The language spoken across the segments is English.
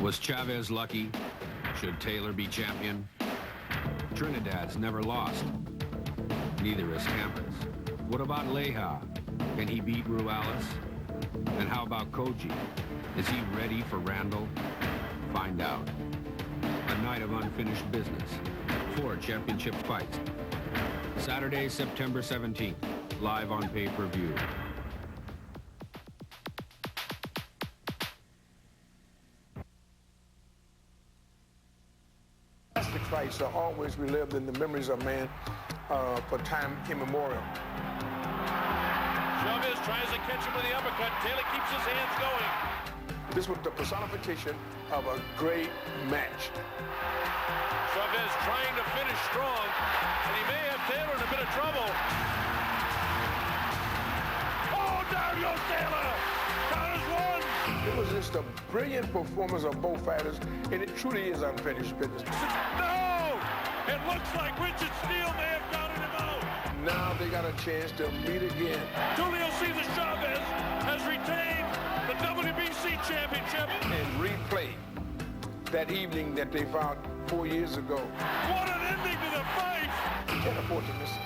Was Chavez lucky? Should Taylor be champion? Trinidad's never lost. Neither is Chavez. What about Leja? Can he beat Ruelas? And how about Koji? Is he ready for Randall? Find out. A night of unfinished business. 4 championship fights. Saturday, September 17th. Live on pay-per-view. Fantastic fights are always relived in the memories of man for time immemorial. Chavez tries to catch him with the uppercut. Taylor keeps his hands going. This was the personification of a great match. Chavez trying to finish strong, and he may have Taylor in a bit of trouble. Oh, down goes Taylor! Count is 1! It was just a brilliant performance of both fighters, and it truly is unfinished business. No! It looks like Richard Steele may have counted him out. Now they got a chance to meet again. Julio Cesar Chavez has retained the WBC championship. And replay that evening that they found 4 years ago. What an ending to the fight! You can't afford to miss it.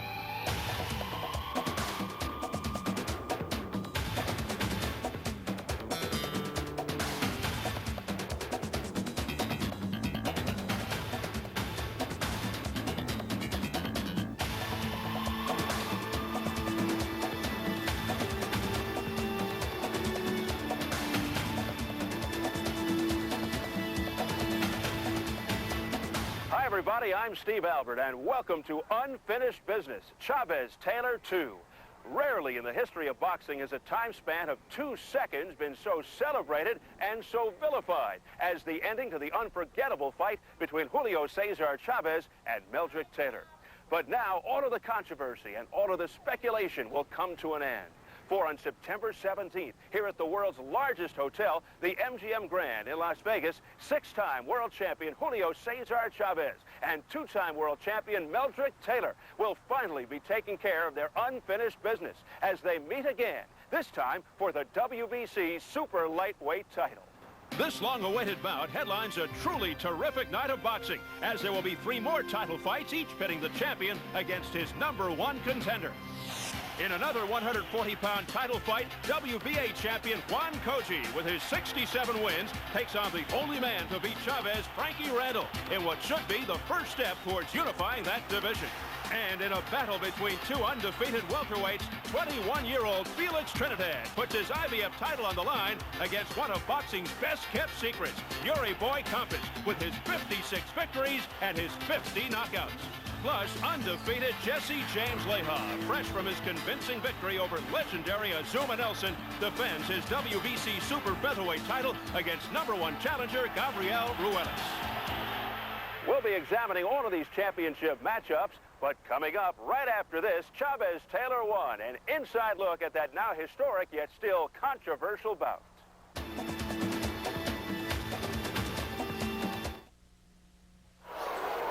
Hi, everybody. I'm Steve Albert, and welcome to Unfinished Business, Chavez Taylor 2. Rarely in the history of boxing has a time span of 2 seconds been so celebrated and so vilified as the ending to the unforgettable fight between Julio Cesar Chavez and Meldrick Taylor. But now all of the controversy and all of the speculation will come to an end. For on September 17th, here at the world's largest hotel, the MGM Grand in Las Vegas, 6-time world champion Julio Cesar Chavez and 2-time world champion Meldrick Taylor will finally be taking care of their unfinished business as they meet again, this time for the WBC super lightweight title. This long-awaited bout headlines a truly terrific night of boxing, as there will be 3 more title fights, each pitting the champion against his #1 contender. In another 140-pound title fight, WBA champion Juan Koji, with his 67 wins, takes on the only man to beat Chavez, Frankie Randall, in what should be the first step towards unifying that division. And in a battle between 2 undefeated welterweights, 21-year-old Felix Trinidad puts his IBF title on the line against one of boxing's best-kept secrets, Yuri Boy Compass, with his 56 victories and his 50 knockouts. Plus, undefeated Jesse James Leja, fresh from his convincing victory over legendary Azuma Nelson, defends his WBC super featherweight title against #1 challenger Gabriel Ruelas. We'll be examining all of these championship matchups, but coming up right after this, Chavez Taylor 1, an inside look at that now historic yet still controversial bout.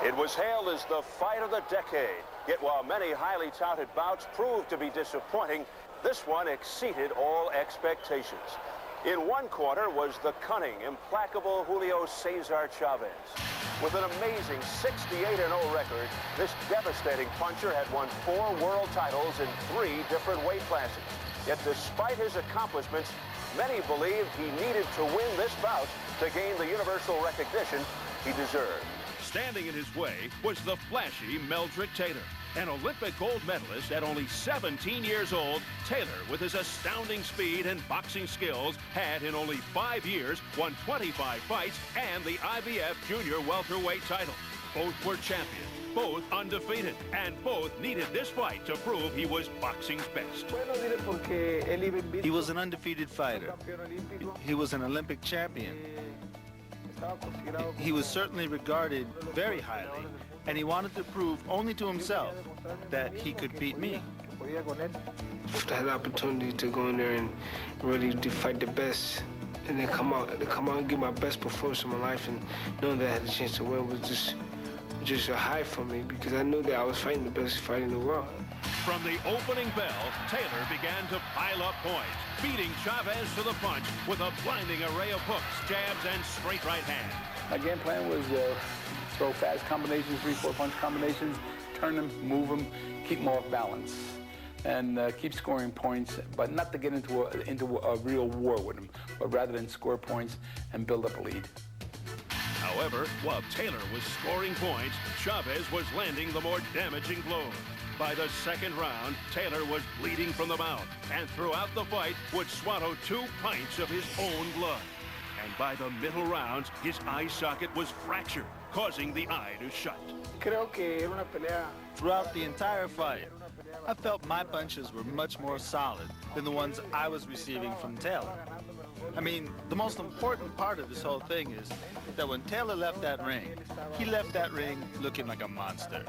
It was hailed as the fight of the decade. Yet while many highly touted bouts proved to be disappointing, this one exceeded all expectations. In one corner was the cunning, implacable Julio Cesar Chavez. With an amazing 68-0 record, this devastating puncher had won 4 world titles in 3 different weight classes. Yet despite his accomplishments, many believed he needed to win this bout to gain the universal recognition he deserved. Standing in his way was the flashy Meldrick Taylor. An Olympic gold medalist at only 17 years old, Taylor, with his astounding speed and boxing skills, had in only 5 years won 25 fights and the IBF junior welterweight title. Both were champions, both undefeated, and both needed this fight to prove he was boxing's best. He was an undefeated fighter. He was an Olympic champion. He was certainly regarded very highly, and he wanted to prove only to himself that he could beat me. If I had the opportunity to go in there and really fight the best, and then come out and give my best performance of my life, and knowing that I had a chance to win was just a high for me, because I knew that I was fighting the best fight in the world. From the opening bell, Taylor began to pile up points, beating Chavez to the punch with a blinding array of hooks, jabs, and straight right hand. My game plan was throw fast combinations, 3-4 punch combinations, turn them, move them, keep them off balance, and keep scoring points, but not to get into a real war with them, but rather than score points and build up a lead. However, while Taylor was scoring points, Chavez was landing the more damaging blows. By the second round, Taylor was bleeding from the mouth, and throughout the fight would swallow 2 pints of his own blood. And by the middle rounds, his eye socket was fractured, causing the eye to shut. Throughout the entire fight, I felt my punches were much more solid than the ones I was receiving from Taylor. I mean, the most important part of this whole thing is that when Taylor left that ring, he left that ring looking like a monster.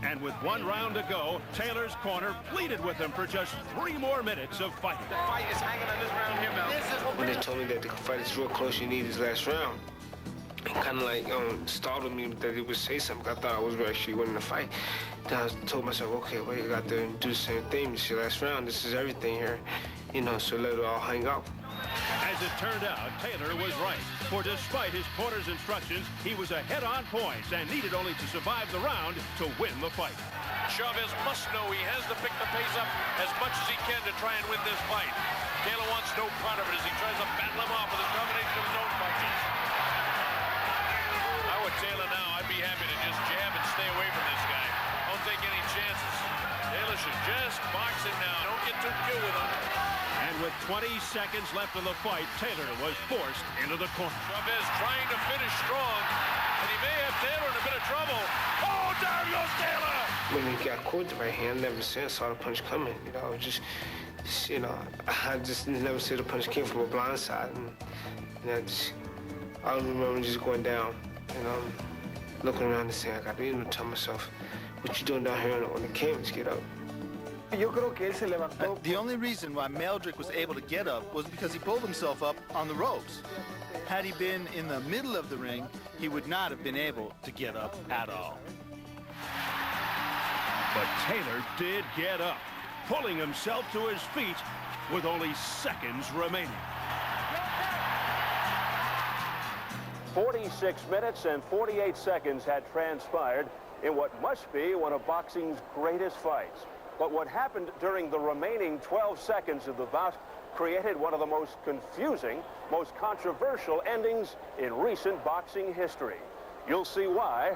And with 1 round to go, Taylor's corner pleaded with him for just 3 more minutes of fighting. The fight is hanging on this round here, Mel. When they told me that the fight is real close, you need this last round, it kind of like startled me that it would say something. I thought I was actually winning the fight. Then I told myself, okay, well, you got to do the same thing. This is your last round. This is everything here, so let it all hang out. As it turned out, Taylor was right. For despite his corner's instructions, he was ahead on points and needed only to survive the round to win the fight. Chavez must know he has to pick the pace up as much as he can to try and win this fight. Taylor wants no part of it as he tries to battle him off with a combination of his own punches. If I were Taylor now, I'd be happy to just jab and stay away from this guy. Don't take any chances. Taylor should just box him now. Don't get too cute with him. And with 20 seconds left in the fight, Taylor was forced into the corner. Chavez trying to finish strong, and he may have Taylor in a bit of trouble. Oh, down goes Taylor! When he got caught the right hand, I never saw the punch coming. I just never saw the punch came from a blind side. And I remember just going down, looking around and saying, I got to tell myself, what you doing down here on the canvas, get up. The only reason why Meldrick was able to get up was because he pulled himself up on the ropes. Had he been in the middle of the ring, he would not have been able to get up at all. But Taylor did get up, pulling himself to his feet with only seconds remaining. 46 minutes and 48 seconds had transpired in what must be one of boxing's greatest fights. But what happened during the remaining 12 seconds of the bout created one of the most confusing, most controversial endings in recent boxing history. You'll see why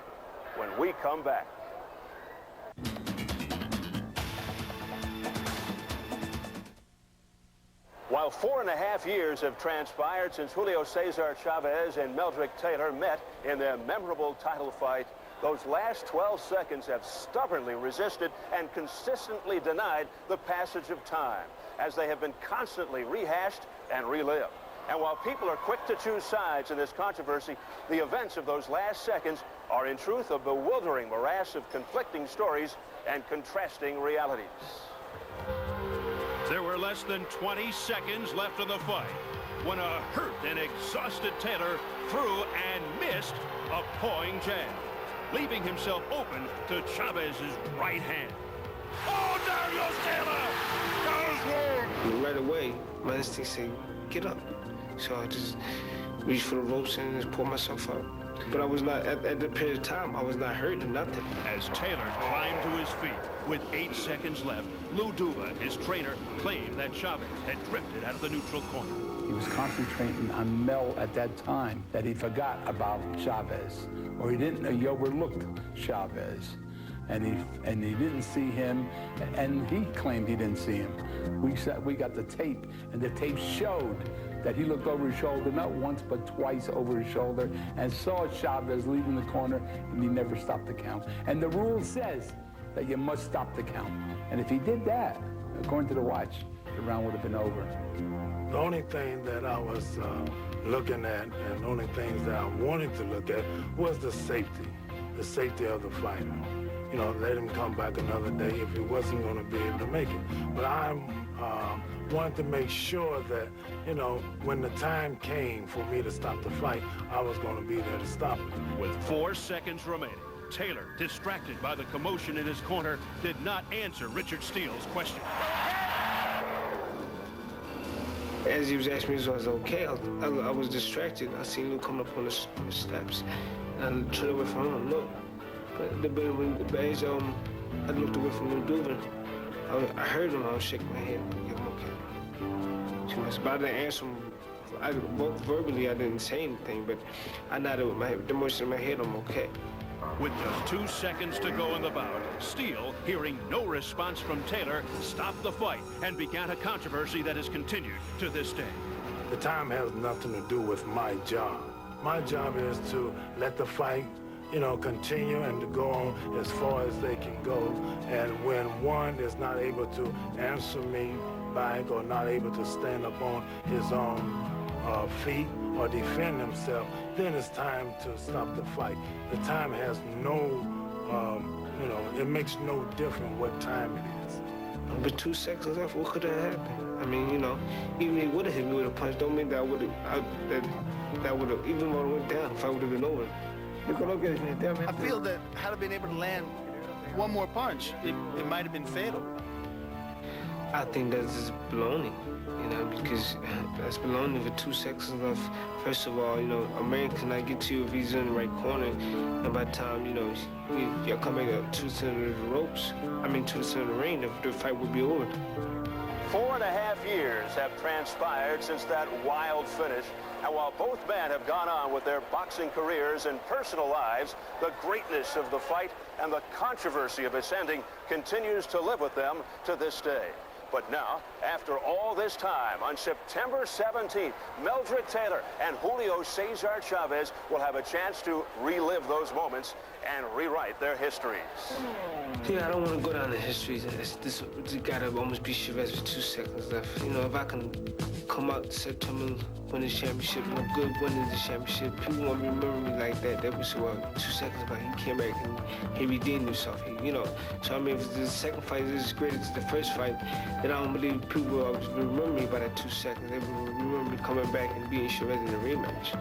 when we come back. While 4.5 years have transpired since Julio Cesar Chavez and Meldrick Taylor met in their memorable title fight, those last 12 seconds have stubbornly resisted and consistently denied the passage of time, as they have been constantly rehashed and relived. And while people are quick to choose sides in this controversy, the events of those last seconds are in truth a bewildering morass of conflicting stories and contrasting realities. There were less than 20 seconds left in the fight when a hurt and exhausted Taylor threw and missed a pawing jab, leaving himself open to Chavez's right hand. Oh, down goes Taylor! Right away, my instinct said, get up. So I just reached for the ropes and just pulled myself up. But I was not, at the period of time, I was not hurt or nothing. As Taylor climbed to his feet with 8 seconds left, Lou Duva, his trainer, claimed that Chavez had drifted out of the neutral corner. He was concentrating on Mel at that time, that he forgot about Chavez, or he overlooked Chavez, and he didn't see him, and he claimed he didn't see him. We got the tape, and the tape showed that he looked over his shoulder, not once but twice over his shoulder, and saw Chavez leaving the corner, and he never stopped the count. And the rule says that you must stop the count. And if he did that, according to the watch, the round would have been over. The only thing that I was looking at, and the only things that I wanted to look at, was the safety of the fighter. Let him come back another day if he wasn't going to be able to make it. But I wanted to make sure that, when the time came for me to stop the fight, I was going to be there to stop it. With 4 seconds remaining, Taylor, distracted by the commotion in his corner, did not answer Richard Steele's question. As he was asking me if I was okay, I was distracted. I seen him coming up on the steps. And I turned away from him, look. But as I looked away from the building, I heard him, I was shaking my head. Yeah, I'm okay. But I didn't answer him. Both verbally, I didn't say anything, but I nodded with my head. The motion in my head, I'm okay. With just 2 seconds to go in the bout, Steele, hearing no response from Taylor, stopped the fight and began a controversy that has continued to this day. The time has nothing to do with my job. My job is to let the fight, continue and to go on as far as they can go. And when one is not able to answer me back or not able to stand up on his own feet or defend himself, then it's time to stop the fight. The time has no, it makes no difference what time it is. With 2 seconds left, what could have happened? I mean, even if he would have hit me with a punch, don't mean that I would have, even when I went down, if I would have been over. I feel that had I been able to land one more punch, it might have been fatal. I think that's just baloney, because that's baloney with 2 seconds left. First of all, a man cannot get to you if he's in the right corner, and by the time, you're coming up to the center of the ropes, to the center of the ring, the fight would be over. 4.5 years have transpired since that wild finish, and while both men have gone on with their boxing careers and personal lives, the greatness of the fight and the controversy of its ending continues to live with them to this day. But now, after all this time, on September 17th, Meldrick Taylor and Julio Cesar Chavez will have a chance to relive those moments and rewrite their histories. Yeah, I don't want to go down in history. This gotta almost be Chavez with 2 seconds left. If I can come out September, win the championship, look good winning the championship, people won't remember me like that. They would say, well, 2 seconds back, he came back and he redeemed himself. So if the second fight is as great as the first fight, then I don't believe people will remember me by that 2 seconds. They will remember me coming back and being Chavez in the rematch.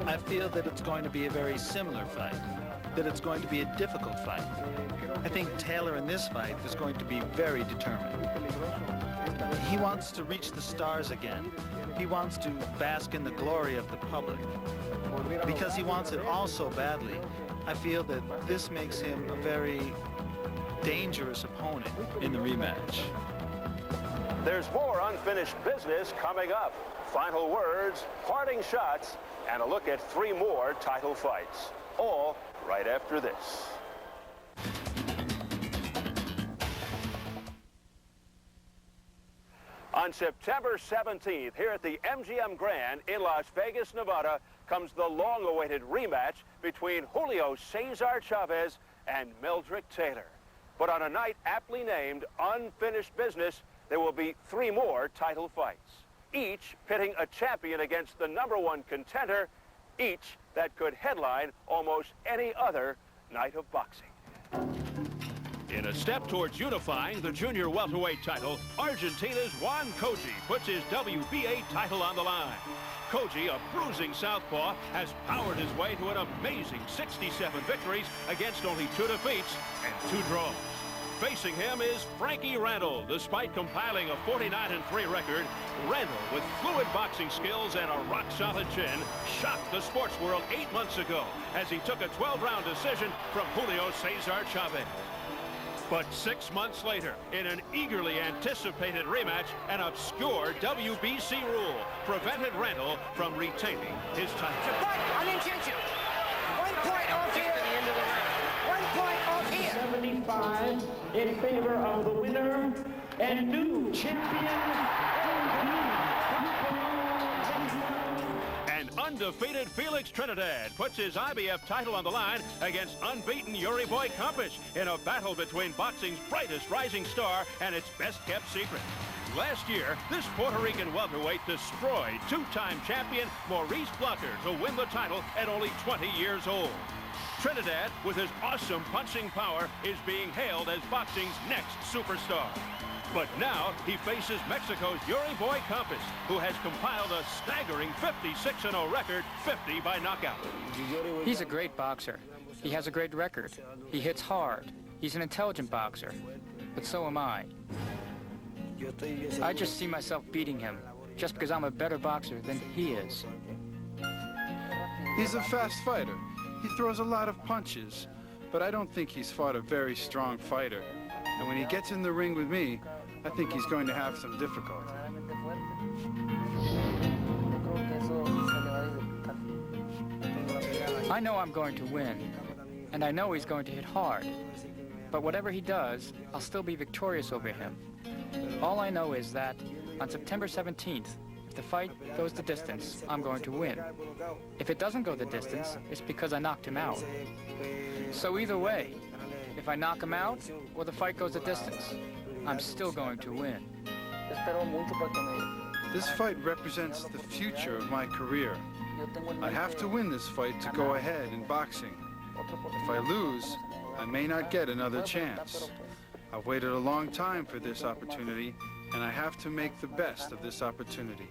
I feel that it's going to be a very similar fight, that it's going to be a difficult fight. I think Taylor in this fight is going to be very determined. He wants to reach the stars again. He wants to bask in the glory of the public. Because he wants it all so badly, I feel that this makes him a very dangerous opponent in the rematch. There's more unfinished business coming up. Final words, parting shots, and a look at 3 more title fights. All right after this. On September 17th, here at the MGM Grand in Las Vegas, Nevada, comes the long-awaited rematch between Julio Cesar Chavez and Meldrick Taylor. But on a night aptly named Unfinished Business, there will be 3 more title fights, each pitting a champion against the #1 contender, each that could headline almost any other night of boxing. In a step towards unifying the junior welterweight title, Argentina's Juan Koji puts his WBA title on the line. Koji, a bruising southpaw, has powered his way to an amazing 67 victories against only 2 defeats and 2 draws. Facing him is Frankie Randall. Despite compiling a 49-3 record, Randall, with fluid boxing skills and a rock-solid chin, shocked the sports world 8 months ago as he took a 12-round decision from Julio Cesar Chavez. But 6 months later, in an eagerly anticipated rematch, an obscure WBC rule prevented Randall from retaining his title. I didn't get you. 1 point off here. 1 point off here. 75 in favor of the winner and new champion. Undefeated Felix Trinidad puts his IBF title on the line against unbeaten Yuri Boy Kampish in a battle between boxing's brightest rising star and its best-kept secret. Last year, this Puerto Rican welterweight destroyed 2-time champion Maurice Blocker to win the title at only 20 years old. Trinidad, with his awesome punching power, is being hailed as boxing's next superstar. But now he faces Mexico's Yuri Boy Campos, who has compiled a staggering 56-0 record, 50 by knockout. He's a great boxer. He has a great record. He hits hard. He's an intelligent boxer. But so am I. I just see myself beating him, just because I'm a better boxer than he is. He's a fast fighter. He throws a lot of punches, but I don't think he's fought a very strong fighter. And when he gets in the ring with me, I think he's going to have some difficulty. I know I'm going to win, and I know he's going to hit hard. But whatever he does, I'll still be victorious over him. All I know is that on September 17th, if the fight goes the distance, I'm going to win. If it doesn't go the distance, it's because I knocked him out. So either way, if I knock him out or the fight goes the distance, I'm still going to win. This fight represents the future of my career. I have to win this fight to go ahead in boxing. If I lose, I may not get another chance. I've waited a long time for this opportunity, and I have to make the best of this opportunity.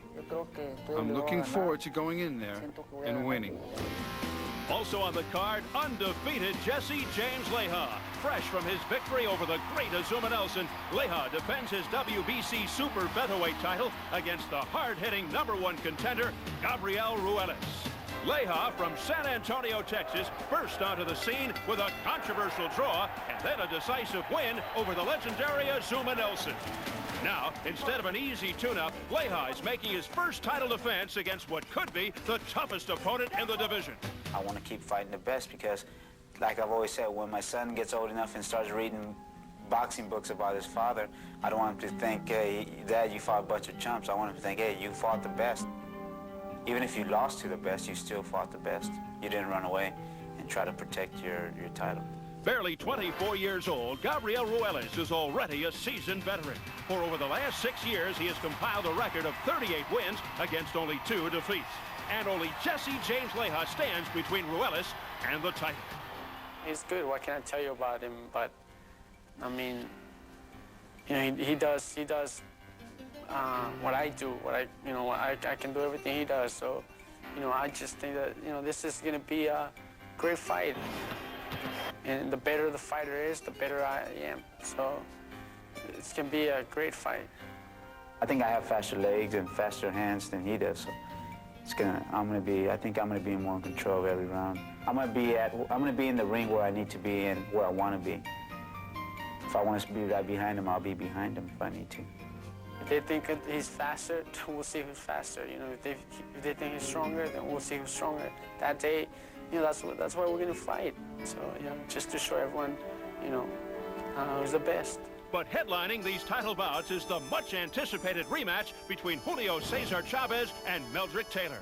I'm looking forward to going in there and winning. Also on the card, undefeated Jesse James Leija. Fresh from his victory over the great Azuma Nelson, Leija defends his WBC Super Featherweight title against the hard-hitting #1 contender, Gabriel Ruelas. Leija from San Antonio, Texas, burst onto the scene with a controversial draw and then a decisive win over the legendary Azuma Nelson. Now, instead of an easy tune-up, Leija is making his first title defense against what could be the toughest opponent in the division. I want to keep fighting the best because, like I've always said, when my son gets old enough and starts reading boxing books about his father, I don't want him to think, hey, Dad, you fought a bunch of chumps. I want him to think, hey, you fought the best. Even if you lost to the best, you still fought the best. You didn't run away and try to protect your title. Barely 24 years old, Gabriel Ruelas is already a seasoned veteran. For over the last 6 years, he has compiled a record of 38 wins against only 2 defeats. And only Jesse James Leija stands between Ruelas and the title. He's good. What can I tell you about him? But, I mean, you know, he does what I do. I can do everything he does. So, you know, I just think that, you know, this is going to be a great fight. And the better the fighter is, the better I am. So it's going to be a great fight. I think I have faster legs and faster hands than he does. So I think I'm gonna be more in control of every round. I'm gonna be in the ring where I need to be and where I want to be. If I want to be right behind him, I'll be behind him if I need to. If they think he's faster, we'll see who's faster. You know, if they think he's stronger, then we'll see who's stronger. That day, you know, that's why we're gonna fight. So, you know, just to show everyone, you know, who's the best. But headlining these title bouts is the much-anticipated rematch between Julio Cesar Chavez and Meldrick Taylor.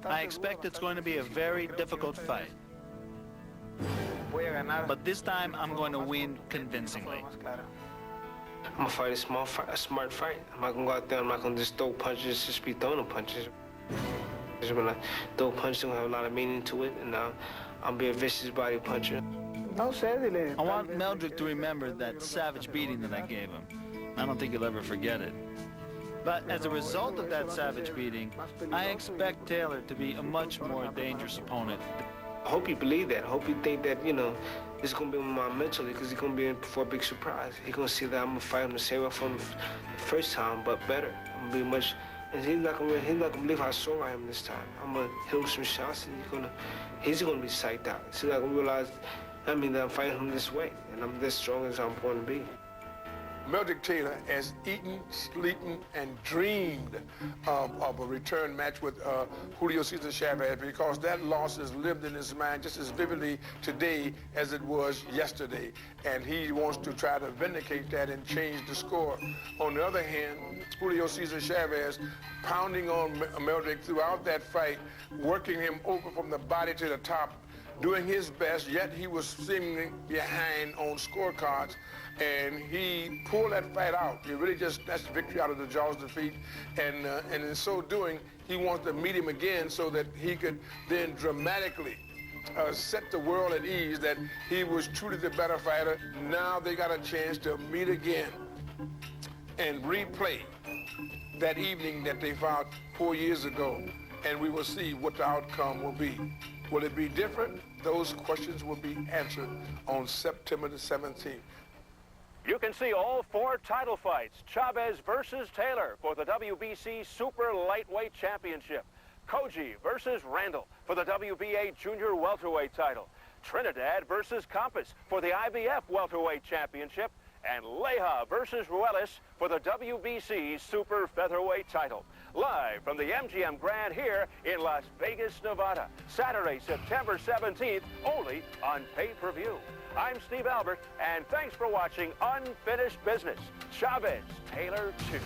I expect it's going to be a very difficult fight. But this time, I'm going to win convincingly. I'm gonna fight a smart fight. I'm not gonna go out there, I'm not gonna just throw punches, just be throwing punches. When I throw punches, I'm gonna have a lot of meaning to it, and I'll be a vicious body puncher. I want Meldrick to remember that savage beating that I gave him. I don't think he'll ever forget it. But as a result of that savage beating, I expect Taylor to be a much more dangerous opponent. I hope you believe that. I hope you think that, you know, it's going to be my mentally, because he's going to be in for a big surprise. He's going to see that I'm going to fight him the same way from the first time, but better. I'm going to be much, and he's not going to believe how strong I am this time. I'm going to hit him some shots, and he's going to be psyched out. He's not going to realize, that I'm fighting him this way, and I'm this strong as I'm going to be. Meldrick Taylor has eaten, sleeping, and dreamed of a return match with Julio Cesar Chavez, because that loss has lived in his mind just as vividly today as it was yesterday. And he wants to try to vindicate that and change the score. On the other hand, Julio Cesar Chavez pounding on Meldrick throughout that fight, working him over from the body to the top, doing his best, yet he was seemingly behind on scorecards, and he pulled that fight out. He really just snatched victory out of the jaws of defeat, and in so doing, he wants to meet him again so that he could then dramatically set the world at ease that he was truly the better fighter. Now they got a chance to meet again. and replay that evening that they fought 4 years ago, and we will see what the outcome will be. Will it be different? Those questions will be answered on September the 17th. You can see all 4 title fights. Chavez versus Taylor for the WBC Super Lightweight Championship. Koji versus Randall for the WBA Junior Welterweight title. Trinidad versus Compass for the IBF Welterweight Championship. And Leija versus Ruelas for the WBC Super Featherweight title. Live from the MGM Grand here in Las Vegas, Nevada. Saturday, September 17th, only on pay-per-view. I'm Steve Albert, and thanks for watching Unfinished Business. Chavez, Taylor 2.